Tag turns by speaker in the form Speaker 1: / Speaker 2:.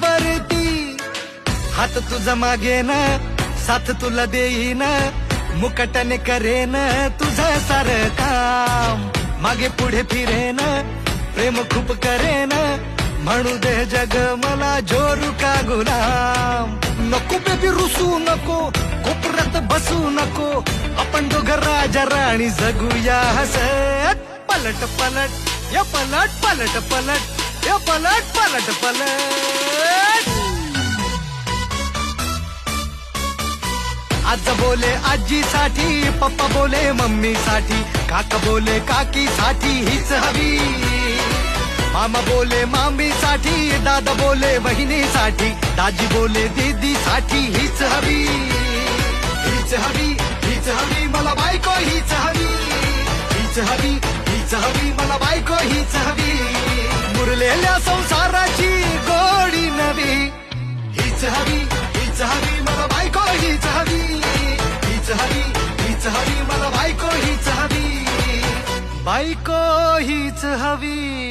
Speaker 1: वरती हात तुझा मागेन साथ तुला देईन मुकटाने करेन तुझं सारं काम मागे पुढे फिरेन प्रेम खूप करेन म्हणू दे जग मला जोरू का गुलाम नको बेबी रुसू नको कोपऱ्यात बसू नको आपण दोघं राजा राणी जगूया हसत पलट पलट या पलट पलट पलट या पलट पलट पलट आज बोले आजीसाठी पप्पा बोले मम्मीसाठी काका बोले काकीसाठी हीच हवी मामा बोले मामीसाठी दादा बोले बहिणीसाठी दाजी बोले दीदीसाठी हीच हवी हीच हवी हीच हवी मला बायको हीच हवी हीच हवी हीच हवी मला बायको हीच हवी मुरलेल्या संसाराची गोडी नवी हीच हवी मला बायको हीच हवी हीच हवी मला बायको हीच हवी बायको हीच हवी